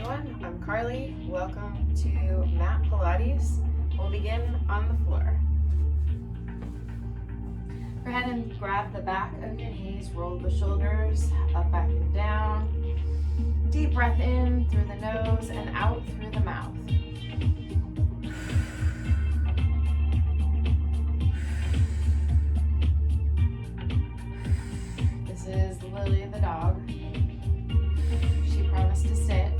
everyone, I'm Carly. Welcome to Mat Pilates. We'll begin on the floor. Go ahead and grab the back of your knees, roll the shoulders up, back, and down. Deep breath in through the nose and out through the mouth. This is Lily the dog. She promised to sit.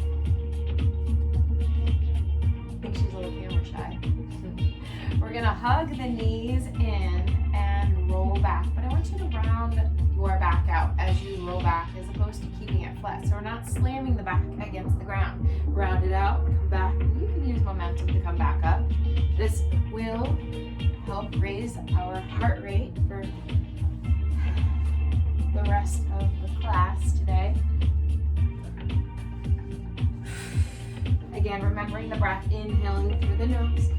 I think she's a little camera shy. We're gonna hug the knees in and roll back, but I want you to round your back out as you roll back as opposed to keeping it flat. So we're not slamming the back against the ground. Round it out, come back. You can use momentum to come back up. This will help raise our heart rate for the rest of the class today. Again, remembering the breath, inhaling through the nose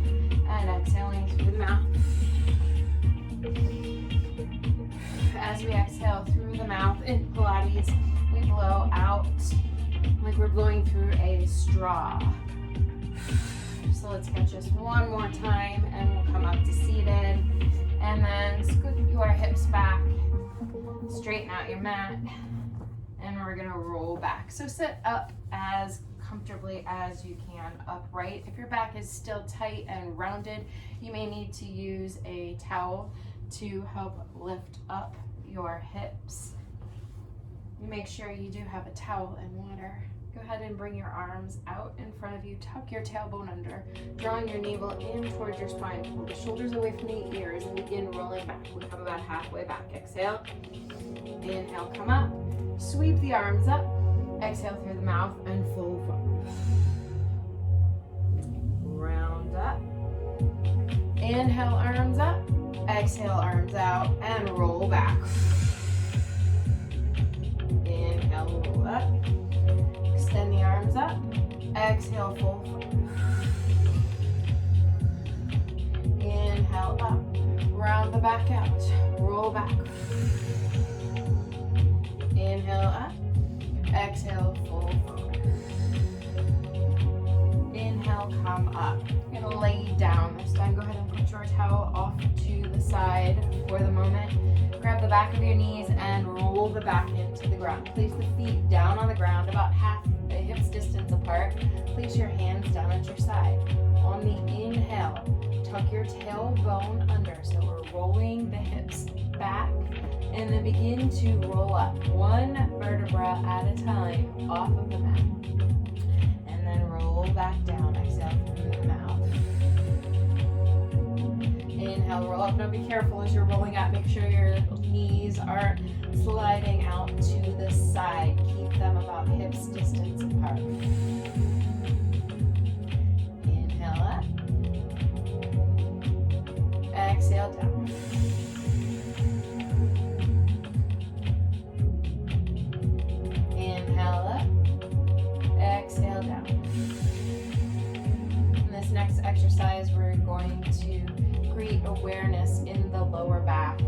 and exhaling through the mouth. As we exhale through the mouth in Pilates, we blow out like we're blowing through a straw. So let's catch this one more time and we'll come up to seated. And then scoot your hips back, straighten out your mat, and we're gonna roll back. So sit up as comfortably as you can upright. If your back is still tight and rounded, you may need to use a towel to help lift up your hips. You make sure you do have a towel and water. Go ahead and bring your arms out in front of you. Tuck your tailbone under, drawing your navel in towards your spine. Pull the shoulders away from the ears and begin rolling back. We come about halfway back. Exhale. Inhale, come up. Sweep the arms up. Exhale through the mouth and fold forward. Round up. Inhale, arms up. Exhale, arms out and roll back. Inhale, roll up. Extend the arms up. Exhale, fold forward. Inhale, up. Round the back out. Roll back. Inhale, up. Exhale, fold forward. Inhale, come up. You're gonna lay down this time. Go ahead and put your towel off to the side for the moment. Grab the back of your knees and roll the back into the ground. Place the feet down on the ground, about half the hips distance apart. Place your hands down at your side. On the inhale, tuck your tailbone under. So we're rolling the hips back and then begin to roll up one vertebra at a time off of the mat. And then roll back down. Exhale through the mouth. Inhale, roll up. Now be careful as you're rolling up. Make sure your knees aren't sliding out to the side. Keep them about hips distance apart. Inhale up. Exhale down. Inhale up. Exhale down. In this next exercise, we're going to create awareness in the lower back,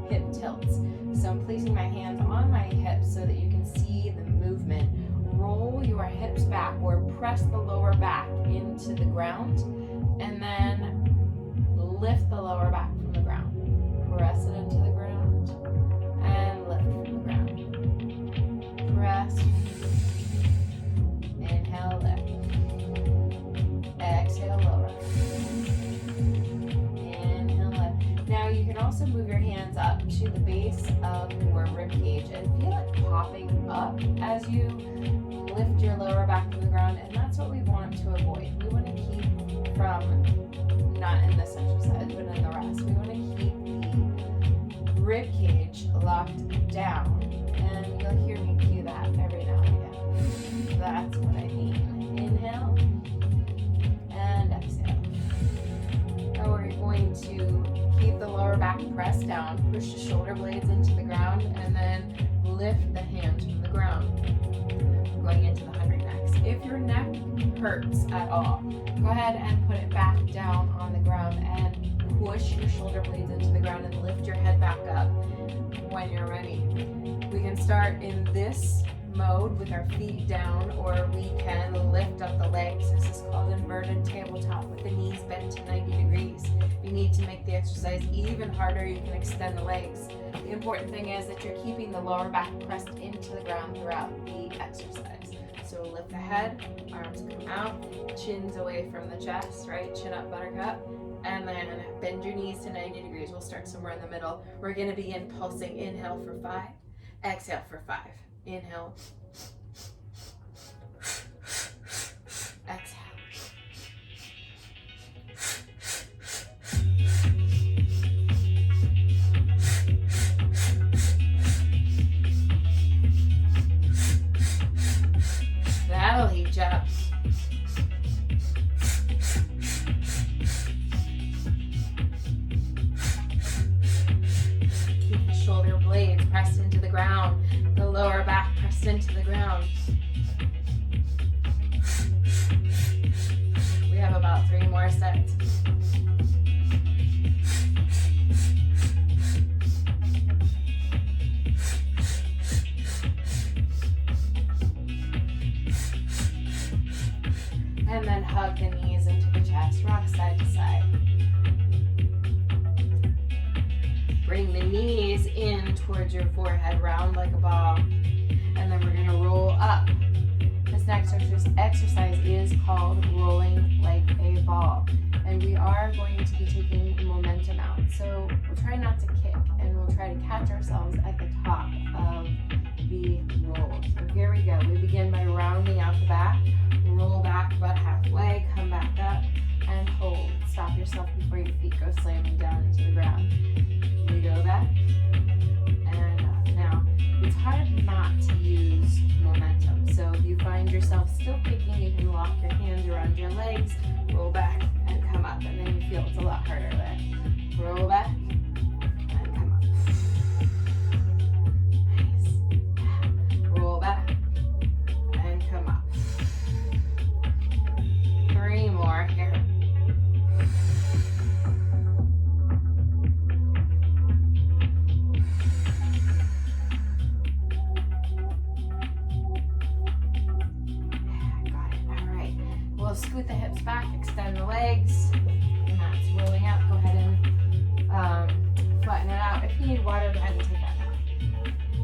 hip tilts. So I'm placing my hands on my hips so that you can see the movement. Roll your hips back or press the lower back into the ground and then lift the lower back from the ground. Press it into the ground and lift from the ground. Press. Inhale, lift. Exhale, lower. Now you can also move your hands up to the base of your rib cage and feel it popping up as you lift your lower back from the ground, and that's what we want to avoid. We want to keep from, not in this exercise, but in the rest, we want to keep the rib cage locked down, and you'll hear me cue that every now and again. That's what I mean. Inhale and exhale. Now we're going to keep the lower back pressed down, push the shoulder blades into the ground, and then lift the hands from the ground. Going into the 100 necks. If your neck hurts at all, go ahead and put it back down on the ground and push your shoulder blades into the ground and lift your head back up when you're ready. We can start in this mode with our feet down, or we can lift up the legs. This is called inverted tabletop with the knees bent to 90 degrees. If you need to make the exercise even harder, you can extend the legs. The important thing is that you're keeping the lower back pressed into the ground throughout the exercise. So lift the head, arms come out, chins away from the chest, right? Chin up, buttercup. And then bend your knees to 90 degrees. We'll start somewhere in the middle. We're going to begin pulsing. Inhale for 5. Exhale for 5. Inhale. Exhale. That'll heat you up. Keep the shoulder blades pressed into the ground, the lower back pressed into the ground. We have about 3 more sets. And then hug the knees into the chest, rock side to side. Bring the knees in towards your forehead, round like a ball. And then we're going to roll up. This next exercise is called rolling like a ball. And we are going to be taking momentum out. So we'll try not to kick, and we'll try to catch ourselves at the top of the roll. So here we go. We begin by rounding out the back. Roll back about halfway, come back up, and hold. Stop yourself before your feet go slamming down into the ground. We go back, and up. Now, it's hard not to use momentum. So if you find yourself still kicking, you can lock your hands around your legs, roll back, and come up. And then you feel it's a lot harder there. Roll back, and come up. Nice. Roll back, and come up. 3 more here. Got it. All right. We'll scoot the hips back, extend the legs, and that's rolling up. Go ahead and flatten it out. If you need water, go ahead and take that now.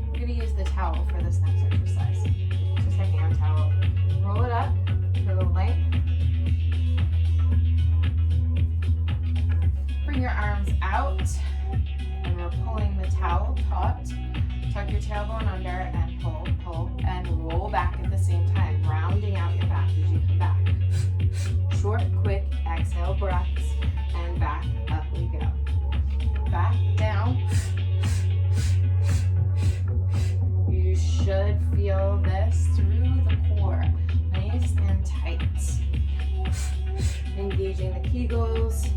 We're going to use the towel for this next exercise. Just a hand towel. Roll it up for the length. Bring your arms out, and we're pulling the towel taut. Tuck your tailbone under and pull, pull, and roll back at the same time, rounding out your back as you come back. Short, quick exhale breaths, and back up we go. Back down. You should feel this through the core, nice and tight. Engaging the Kegels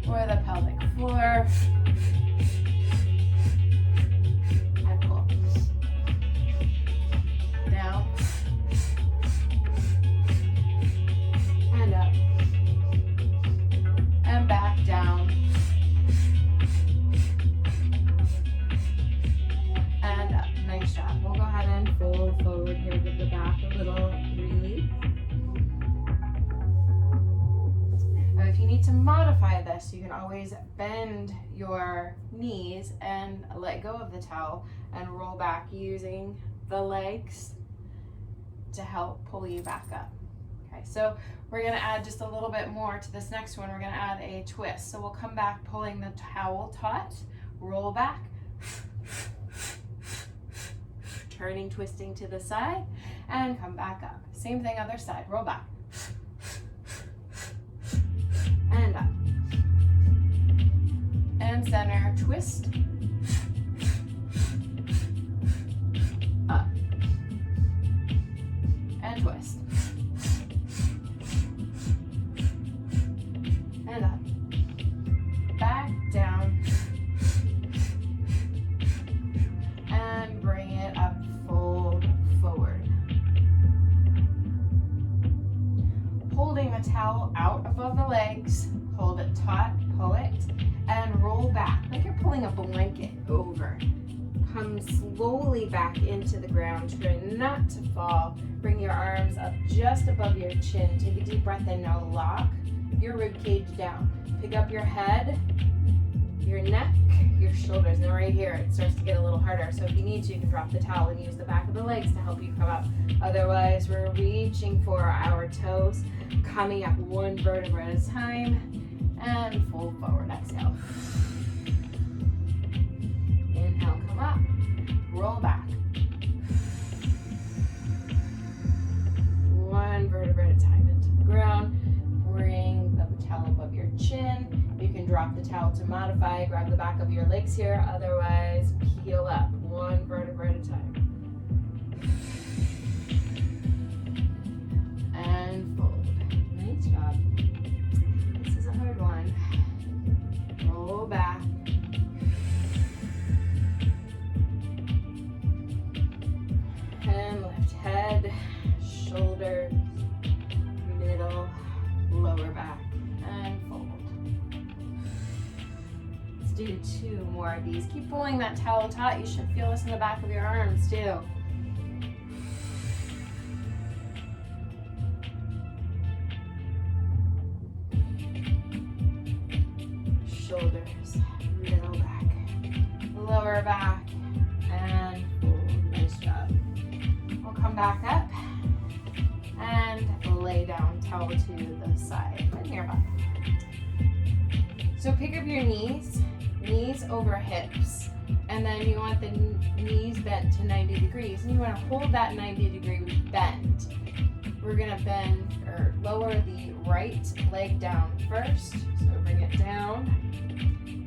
or the pelvic floor, and pull. Down, and up, and back down, and up. Nice job. We'll go ahead and fold forward here, give the back a little relief. If you need to modify this, you can always bend your knees and let go of the towel and roll back using the legs to help pull you back up. Okay, so we're going to add just a little bit more to this next one. We're going to add a twist. So we'll come back pulling the towel taut, roll back, turning, twisting to the side, and come back up. Same thing other side, roll back. And up. And center, twist. Up. And twist. And up. Back down. And bring it up, fold forward. Holding the towel out above the legs, hold it taut, pull it, and roll back like you're pulling a blanket over. Come come slowly back into the ground. Try not to fall. Bring your arms up just above your chin. Take a deep breath in. Now lock your rib cage down. Pick up your head, your neck, your shoulders. Now right here, it starts to get a little harder. So if you need to, you can drop the towel and use the back of the legs to help you come up. Otherwise, we're reaching for our toes, coming up one vertebra at a time, and fold forward. Exhale. Inhale, come up, roll back. One vertebra at a time into the ground. Bring the towel above your chin. You can drop the towel to modify, grab the back of your legs here. Otherwise, peel up one vertebra at a time. And fold. Nice job. This is a hard one. Roll back. And lift head, shoulders, middle, lower back, and fold. Let's do 2 more of these. Keep pulling that towel taut. You should feel this in the back of your arms too. Shoulders, middle back, lower back, and fold. Nice job. We'll come back up and lay down, towel to the side, and you're up. So pick up your knees over hips, and then you want the knees bent to 90 degrees, and you want to hold that 90-degree bend. We're gonna bend or lower the right leg down first, so bring it down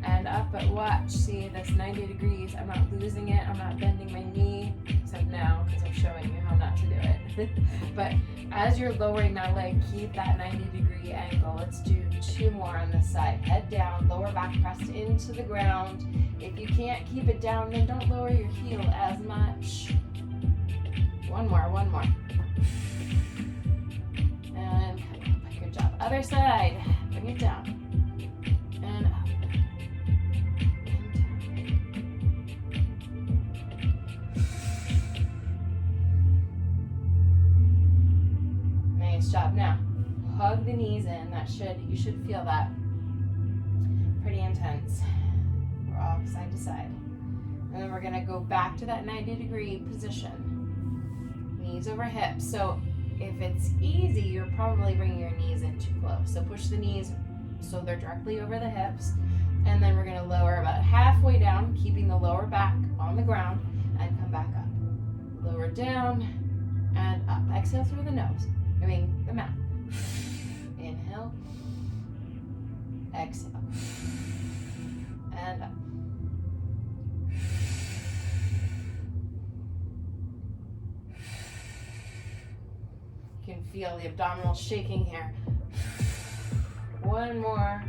and up, but watch, see this 90 degrees, I'm not losing it, I'm not bending my knee, except now, because I'm showing you how not to do it. But as you're lowering that leg, keep that 90-degree angle. Let's do 2 more on this side. Head down, lower back pressed into the ground. If you can't keep it down, then don't lower your heel as much. One more. And good job. Other side, bring it down. And up. Nice job. Now, hug the knees in. You should feel that. Pretty intense. We're off side to side. And then we're gonna go back to that 90-degree position. Knees over hips. So if it's easy, you're probably bringing your knees in too close. So push the knees so they're directly over the hips. And then we're gonna lower about halfway down, keeping the lower back on the ground, and come back up. Lower down and up. Exhale through the nose. The mouth. Inhale. Exhale. And up. You can feel the abdominals shaking here. One more.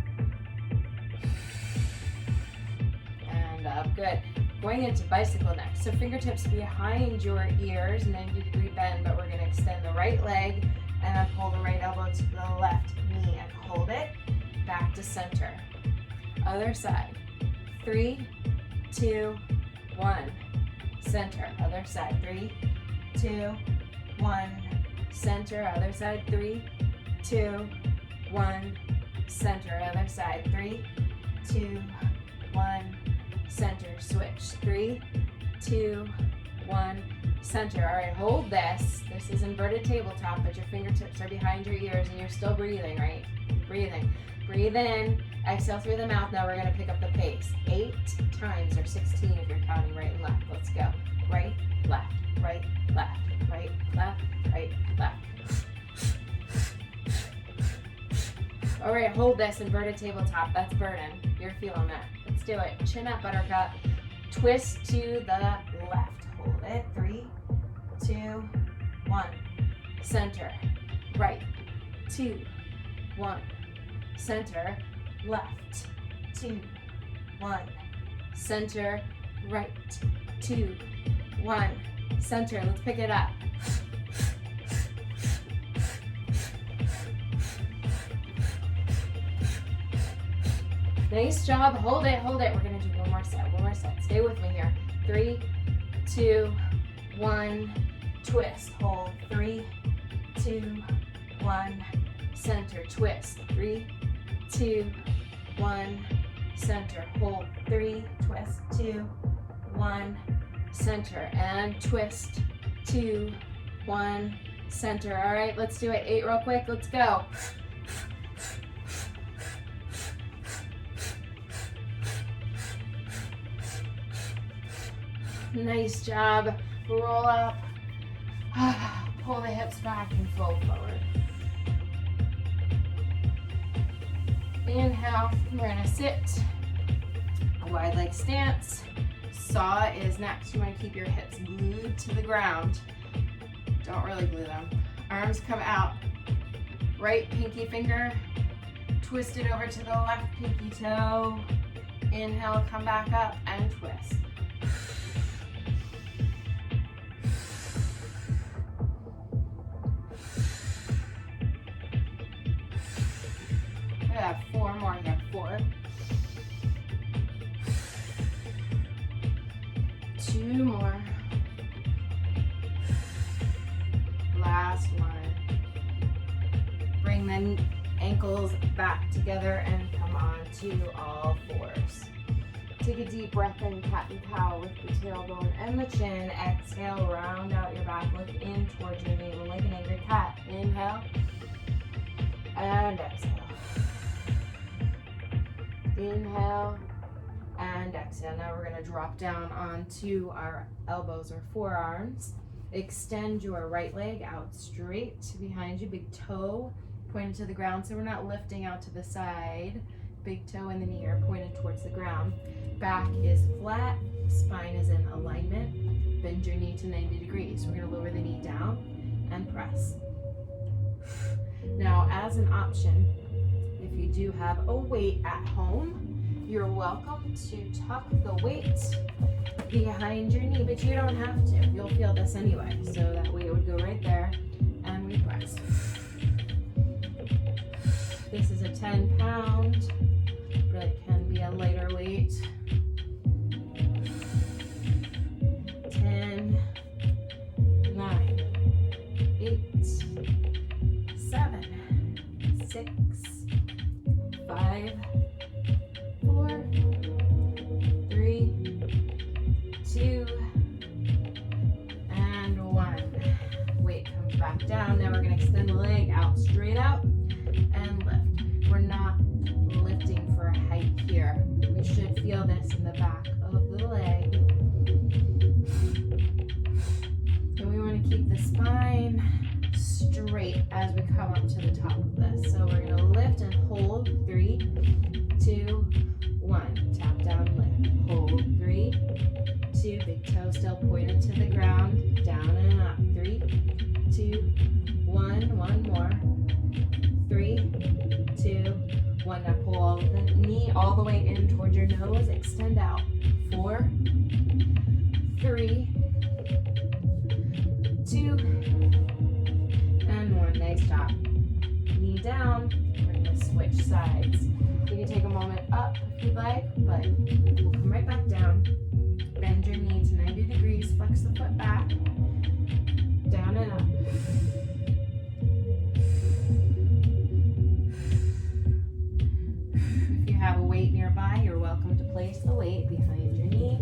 And up. Good. Going into bicycle next. So fingertips behind your ears, 90-degree bend, but we're going to extend the right leg and then pull the right elbow to the left knee and hold it back to center. Other side. 3, 2, 1. Center. Other side. 3, 2, 1. Center. Other side. 3, 2, 1. Center. Other side. 3, 2, 1. Center. Switch. 3, 2, 1. Center. All right, hold this. This is inverted tabletop, but your fingertips are behind your ears and you're still breathing, right? Breathing. Breathe in. Exhale through the mouth. Now we're going to pick up the pace. 8 times, or 16 if you're counting right and left. Let's go. Right, left, right, left, right, left, right, left. All right, hold this. Inverted tabletop. That's burden. You're feeling that. Let's do it. Chin up, buttercup. Twist to the left. Hold it. 3, 2, 1. Center. Right. 2, 1. Center. Left. 2, 1. Center. Right. 2, 1. Center. Let's pick it up. Nice job. Hold it. Hold it. We're going to do one more set. Stay with me here. 3, 2, 1, twist, hold, 3, 2, 1, center, twist, 3, 2, 1, center, hold, 3, twist, 2, 1, center, and twist, 2, 1, center. All right, let's do it. 8 real quick. Let's go. Nice job. Roll up. Pull the hips back and fold forward. Inhale. We're going to sit. A wide leg stance. Saw is next. You want to keep your hips glued to the ground. Don't really glue them. Arms come out. Right pinky finger. Twist it over to the left pinky toe. Inhale, come back up and twist. We have 4 more here. 4. 2 more. Last one. Bring the ankles back together and come on to all 4s. Take a deep breath in, cat and cow with the tailbone and the chin. Exhale, round out your back, look in towards your navel like an angry cat. Inhale and exhale. Inhale and exhale. Now we're going to drop down onto our elbows or forearms. Extend your right leg out straight behind you, big toe pointed to the ground, so we're not lifting out to the side. Big toe and the knee are pointed towards the ground. Back is flat, spine is in alignment. Bend your knee to 90 degrees. We're going to lower the knee down and press. Now, as an option, if you do have a weight at home, you're welcome to tuck the weight behind your knee, but you don't have to. You'll feel this anyway. So that weight would go right there, and we press. This is a 10-pound, but it can be a lighter weight. 10, 9, 8, 7, 6, 5, 4, 3, 2, and 1. Weight comes back down. Now we're going to extend the leg out, straight out, and lift. We're not lifting for height here. We should feel this in the back of the leg. And we want to keep the spine straight as we come up to the top of this. So we're going to lift and hold. 3, 2, 1. Tap down, lift. Hold. 3, 2. Big toe still pointed to the ground. Down and up. 3, 2, 1. One more. 3, 2, 1. Now pull the knee all the way in towards your nose. Extend out. 4, 3, 2, and 1. Nice job. Knee down. We're going to switch sides. You can take a moment up if you'd like, but we'll come right back down. Bend your knee to 90 degrees. Flex the foot back. Down and up. If you have a weight nearby, you're welcome to place the weight behind your knee.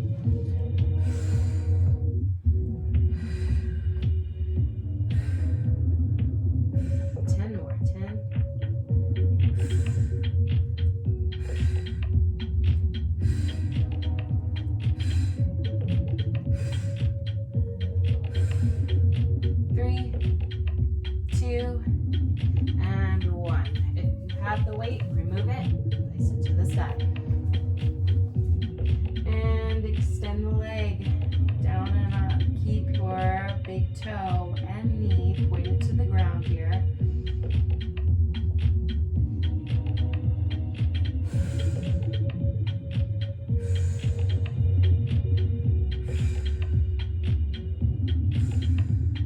Toe and knee pointed to the ground here.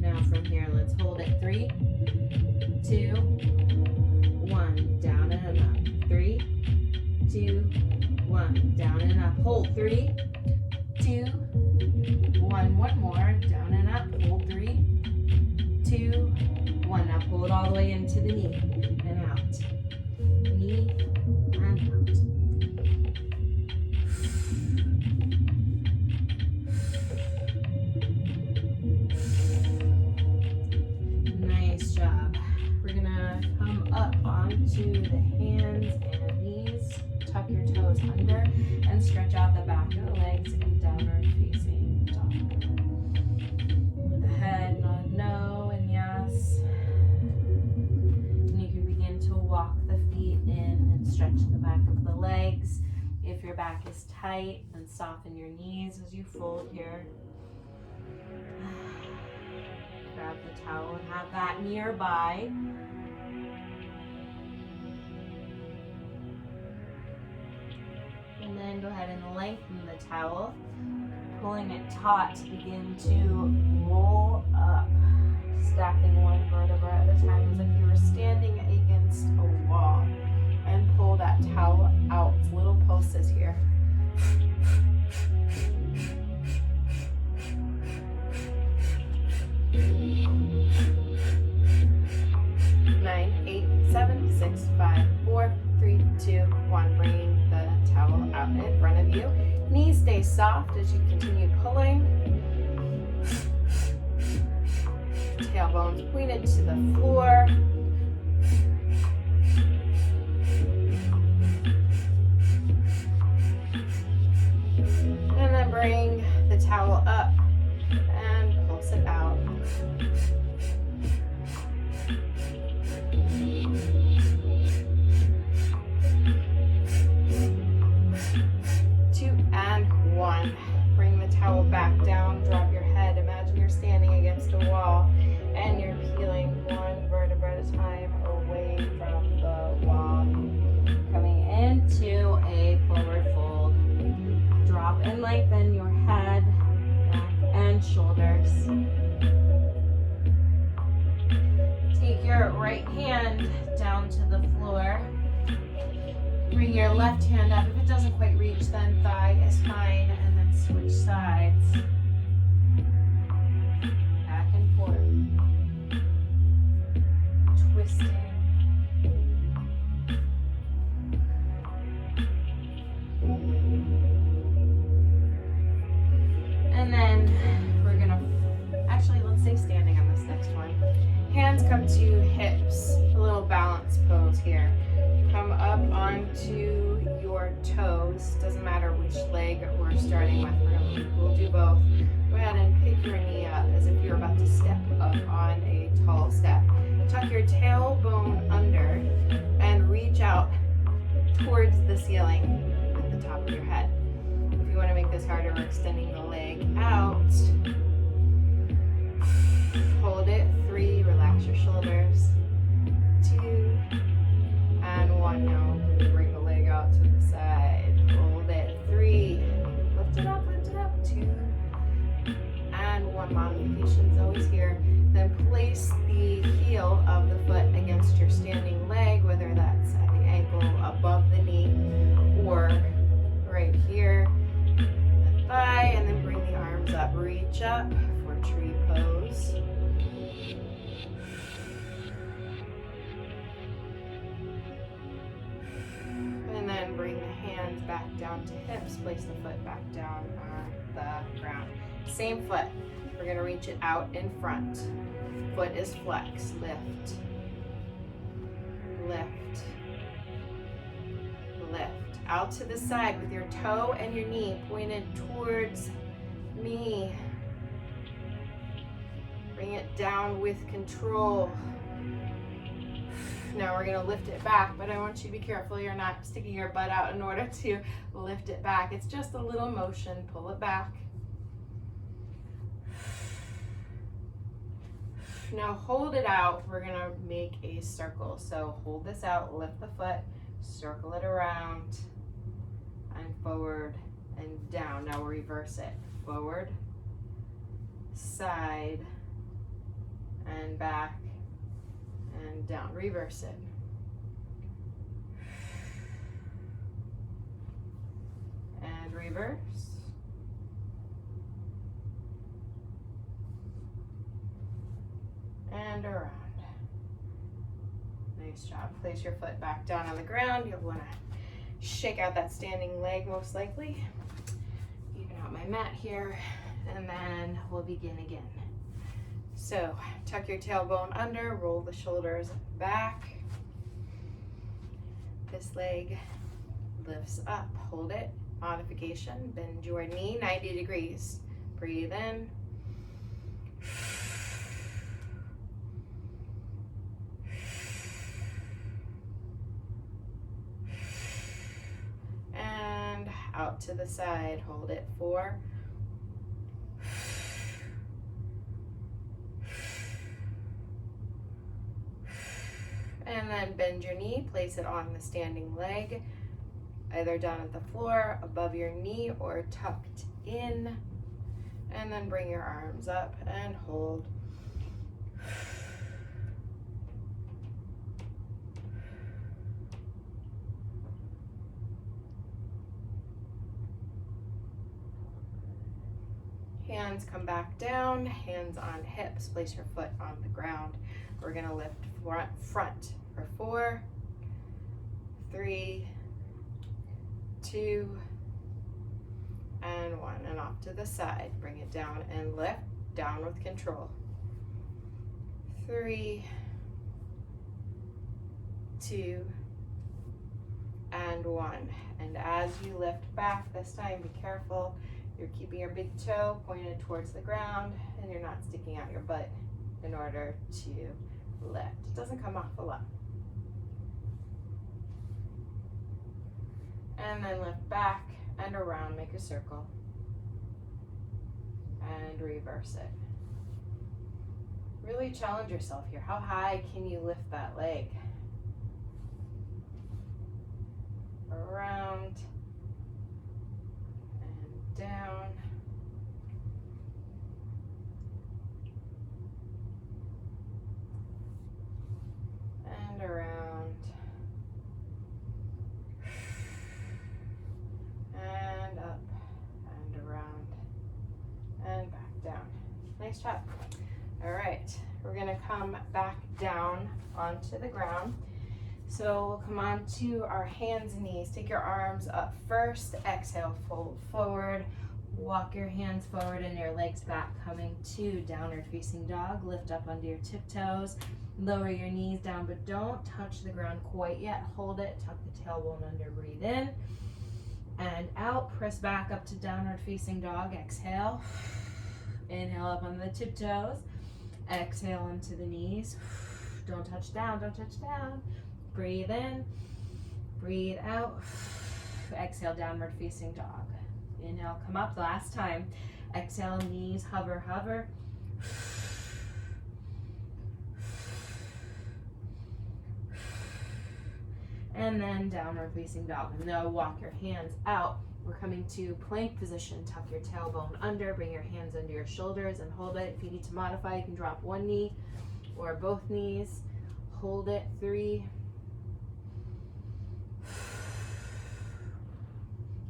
Now from here, let's hold it. 3, 2, 1. Down and up. 3, 2, 1. Down and up. Hold. 3, 2, 1 more. one more. Down and up. Hold 3, 2, 1. Now pull it all the way into the knee and out. Knee and out. Nice job. We're gonna come up onto the hands and knees. Tuck your toes under and stretch out the back of the legs in downward facing dog. With the head nod no and yes. And you can begin to walk the feet in and stretch the back of the legs. If your back is tight, then soften your knees as you fold here. Grab the towel and have that nearby. And then go ahead and lengthen the towel, pulling it taut to begin to roll up, stacking one vertebra at a time as if you were standing against a wall. And pull that towel out, little pulses here. 9, 8, 7, 6, 5, 4, 3, 2, 1. Bringing the towel out in front of you. Knees stay soft as you continue pulling. Tailbones pointed to the floor. And then bring the towel up and pulse it out. 2 and 1. Bring the towel back down, drop your head. Imagine you're standing against a wall and you're peeling one vertebra at a time away from the wall. Coming into a forward fold. Drop and lengthen your head, neck, and shoulders. Take your right hand down to the floor. Bring your left hand up. If it doesn't quite reach, then thigh is fine. And then switch sides. Back and forth. Twisting. And then we're gonna, actually let's stay standing on this next one. Hands come to hips, a little balance pose here. Come up onto your toes, doesn't matter which leg we're starting with, we'll do both. Go ahead and pick your knee up as if you're about to step up on a tall step. Tuck your tailbone under and reach out towards the ceiling at the top of your head. If you want to make this harder, we're extending the leg out. Hold it. 3, relax your shoulders. 2, and 1. Now bring the leg out to the side. Hold it. 3, lift it up, lift it up. 2, and 1. Modification's always here. Then place the heel of the foot against your standing leg, whether that's at the ankle, above the knee, or right here, the thigh, and then bring the arms up. Reach up for tree pose. And then bring the hands back down to hips. Place the foot back down on the ground. Same foot. We're going to reach it out in front. Foot is flexed. Lift. Lift. Lift. Out to the side with your toe and your knee pointed towards me. Bring it down with control. Now we're going to lift it back, but I want you to be careful you're not sticking your butt out in order to lift it back. It's just a little motion. Pull it back. Now hold it out. We're going to make a circle. So hold this out, lift the foot, circle it around, and forward and down. Now we'll reverse it. Forward, side, and back, and down. Reverse it. And reverse. and around. Nice job. Place your foot back down on the ground. You'll want to shake out that standing leg most likely. Even out my mat here, and then we'll begin again. So tuck your tailbone under, roll the shoulders back. This leg lifts up, hold it. Modification, bend your knee 90 degrees. Breathe in. And out to the side, hold it 4. And then bend your knee, place it on the standing leg, either down at the floor, above your knee, or tucked in. And then bring your arms up and hold. Hands come back down, hands on hips, place your foot on the ground. We're gonna lift front for 4, 3, 2, and 1, and off to the side. Bring it down and lift, down with control. 3, 2, and 1. And as you lift back this time, be careful. You're keeping your big toe pointed towards the ground, and you're not sticking out your butt in order to lift. It doesn't come off a lot. And then lift back and around, make a circle. And reverse it. Really challenge yourself here. How high can you lift that leg? Around and down. And around. And up and around and back down. Nice job. All right, we're gonna come back down onto the ground. So we'll come on to our hands and knees. Take your arms up first. Exhale, fold forward. Walk your hands forward and your legs back, coming to downward facing dog. Lift up onto your tiptoes. Lower your knees down, but don't touch the ground quite yet. Hold it, tuck the tailbone under, breathe in and out. Press back up to downward facing dog. Exhale. Inhale up on the tiptoes. Exhale into the knees. Don't touch down, don't touch down. Breathe in, breathe out. Exhale, downward facing dog. Inhale, come up, last time. Exhale, knees, hover, hover. And then downward facing dog. Now walk your hands out. We're coming to plank position. Tuck your tailbone under, bring your hands under your shoulders and hold it. If you need to modify, you can drop one knee or both knees. Hold it, 3.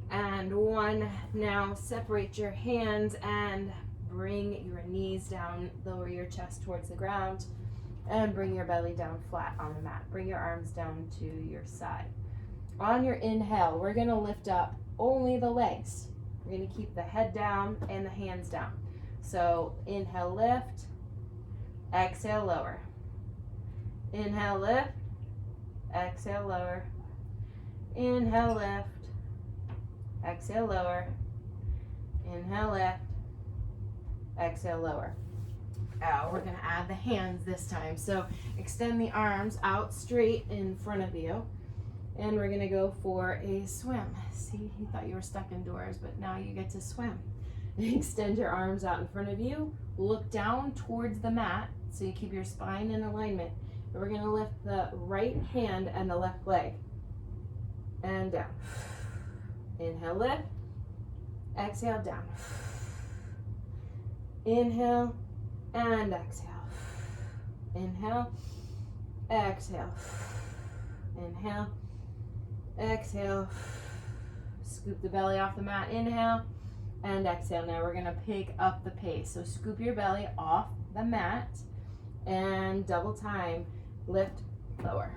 And 1. Now separate your hands and bring your knees down. Lower your chest towards the ground and bring your belly down flat on the mat. Bring your arms down to your side. On your inhale, we're gonna lift up only the legs. We're gonna keep the head down and the hands down. So inhale, lift. Exhale, lower. Inhale, lift. Exhale, lower. Inhale, lift. Exhale, lower. Inhale, lift. Exhale, lower. We're going to add the hands this time. So extend the arms out straight in front of you. And we're going to go for a swim. See, you thought you were stuck indoors, but now you get to swim. Extend your arms out in front of you. Look down towards the mat so you keep your spine in alignment. And we're going to lift the right hand and the left leg. And down. Inhale, lift. Exhale, down. Inhale and exhale. Inhale, exhale. Inhale, exhale. Scoop the belly off the mat. Inhale and exhale. Now we're going to pick up the pace. So scoop your belly off the mat And double time, lift, lower.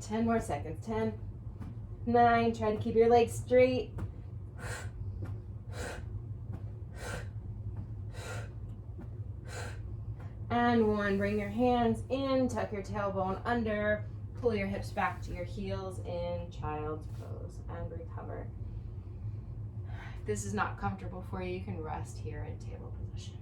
10 more seconds. 10, 9, try to keep your legs straight. And 1, bring your hands in, tuck your tailbone under, pull your hips back to your heels in child's pose and recover. If this is not comfortable for you, you can rest here in table position.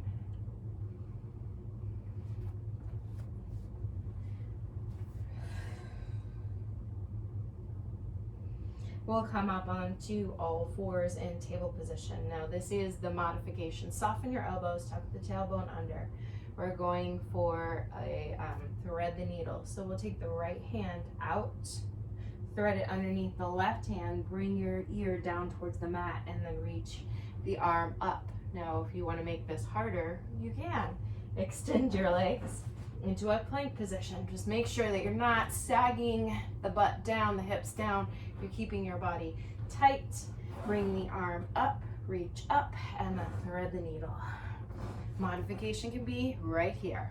We'll come up onto all fours in table position. Now this is the modification. Soften your elbows, tuck the tailbone under. We're going for a thread the needle. So we'll take the right hand out, thread it underneath the left hand, bring your ear down towards the mat, and then reach the arm up. Now if you want to make this harder, you can. Extend your legs into a plank position. Just make sure that you're not sagging the butt down, the hips down. You're keeping your body tight. Bring the arm up, reach up, and then thread the needle. Modification can be right here.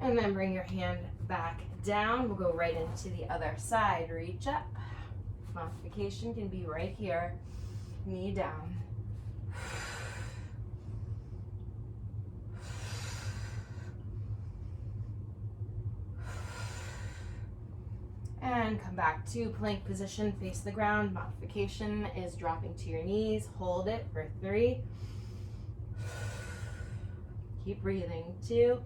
And then bring your hand back down. We'll go right into the other side. Reach up. Modification can be right here. Knee down. And come back to plank position, face the ground. Modification is dropping to your knees. Hold it for 3. Keep breathing. 2.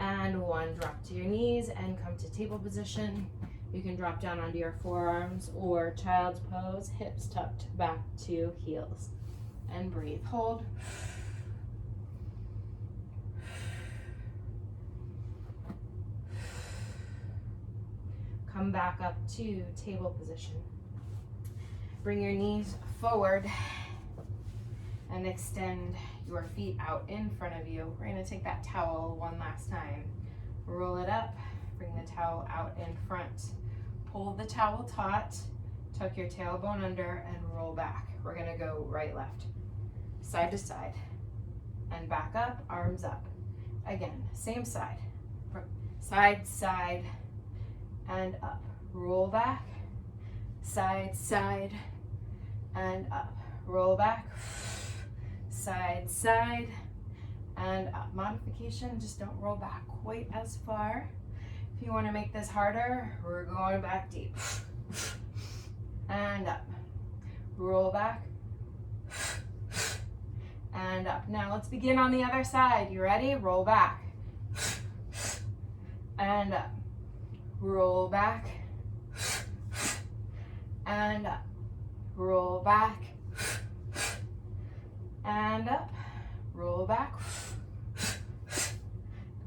And 1, drop to your knees and come to table position. You can drop down onto your forearms or child's pose, hips tucked back to heels. And breathe, hold. Come back up to table position. Bring your knees forward and extend your feet out in front of you. We're going to take that towel one last time. Roll it up, bring the towel out in front. Pull the towel taut, tuck your tailbone under, and roll back. We're going to go right, left, side to side, and back up, arms up. Again, same side. Side, side, and up. Roll back, side, side, and up. Roll back, side, side, and up. Modification, just don't roll back quite as far. If you want to make this harder, we're going back deep. And up. Roll back. And up. Now let's begin on the other side. You ready? Roll back. And up. Roll back. And up. Roll back. And up. Roll back.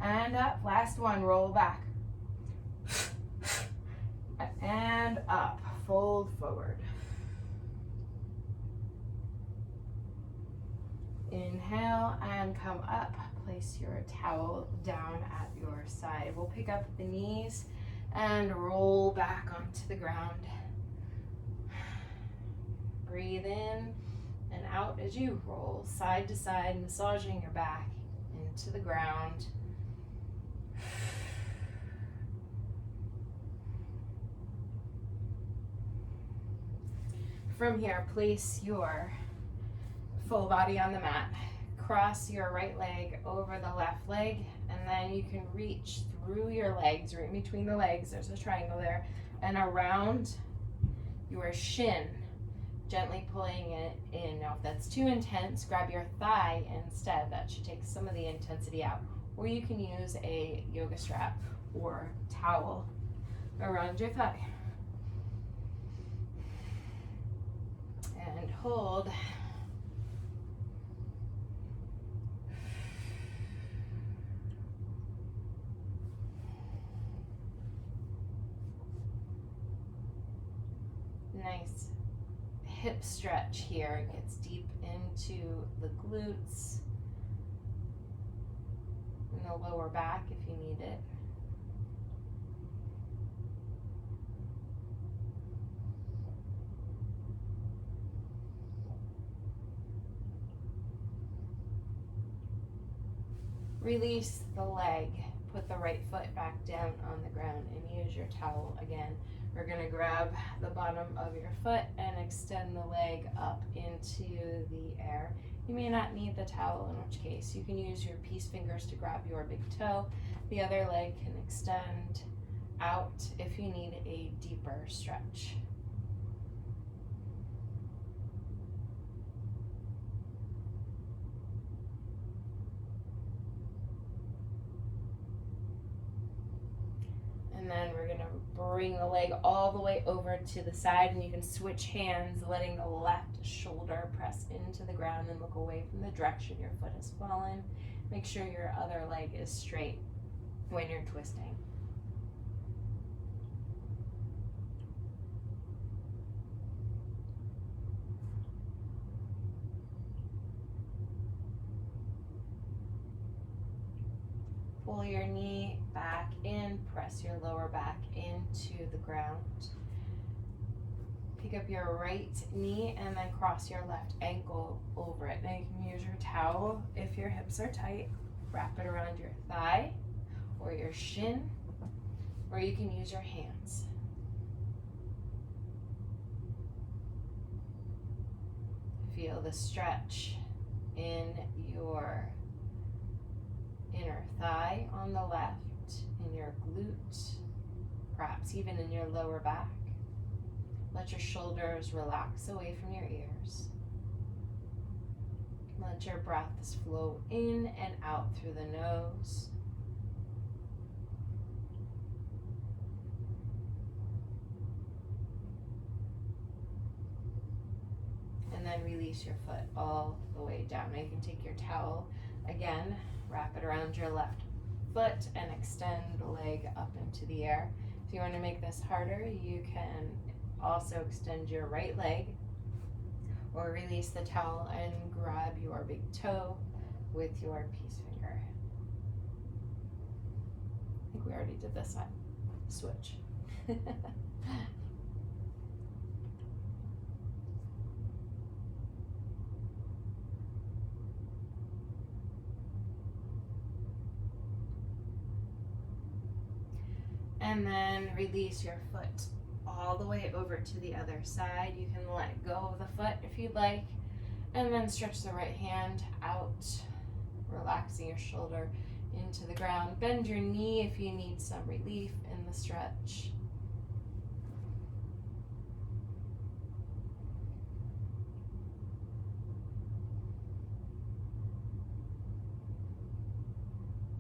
And up. Last one. Roll back. And up. Fold forward. Inhale and come up. Place your towel down at your side. We'll pick up the knees and roll back onto the ground. Breathe in and out as you roll side to side, massaging your back into the ground. From here, place your full body on the mat. Cross your right leg over the left leg, and then you can reach through your legs, right between the legs, there's a triangle there, and around your shin, gently pulling it in. Now if that's too intense, grab your thigh instead. That should take some of the intensity out. Or you can use a yoga strap or towel around your thigh. And hold. Nice hip stretch here. It gets deep into the glutes and the lower back if you need it. Release the leg. Put the right foot back down on the ground and use your towel again. We're going to grab the bottom of your foot and extend the leg up into the air. You may not need the towel, in which case you can use your peace fingers to grab your big toe. The other leg can extend out if you need a deeper stretch. And then we're gonna bring the leg all the way over to the side, and you can switch hands, letting the left shoulder press into the ground and look away from the direction your foot has fallen. Make sure your other leg is straight when you're twisting. Pull your knee back in, press your lower back into the ground. Pick up your right knee and then cross your left ankle over it. Now you can use your towel if your hips are tight. Wrap it around your thigh or your shin, or you can use your hands. Feel the stretch in your inner thigh on the left, in your glute, perhaps even in your lower back. Let your shoulders relax away from your ears. Let your breaths flow in and out through the nose. And then release your foot all the way down. Now you can take your towel again, wrap it around your left foot and extend the leg up into the air. If you want to make this harder, you can also extend your right leg or release the towel and grab your big toe with your peace finger. I think we already did this one. Switch. And then release your foot all the way over to the other side. You can let go of the foot if you'd like, and then stretch the right hand out, relaxing your shoulder into the ground. Bend your knee if you need some relief in the stretch.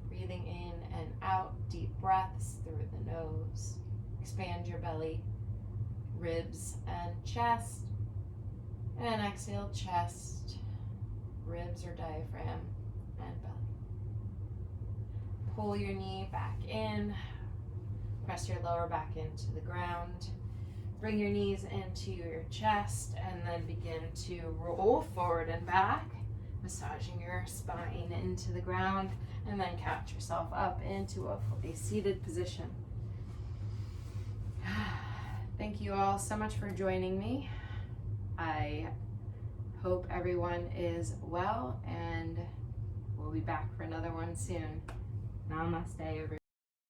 Breathing in and out, deep breaths through the nose. Expand your belly, ribs and chest. And exhale, chest, ribs or diaphragm, and belly. Pull your knee back in. Press your lower back into the ground. Bring your knees into your chest and then begin to roll forward and back, massaging your spine into the ground, and then catch yourself up into a seated position. Thank you all so much for joining me. I hope everyone is well, and we'll be back for another one soon. Namaste, everyone.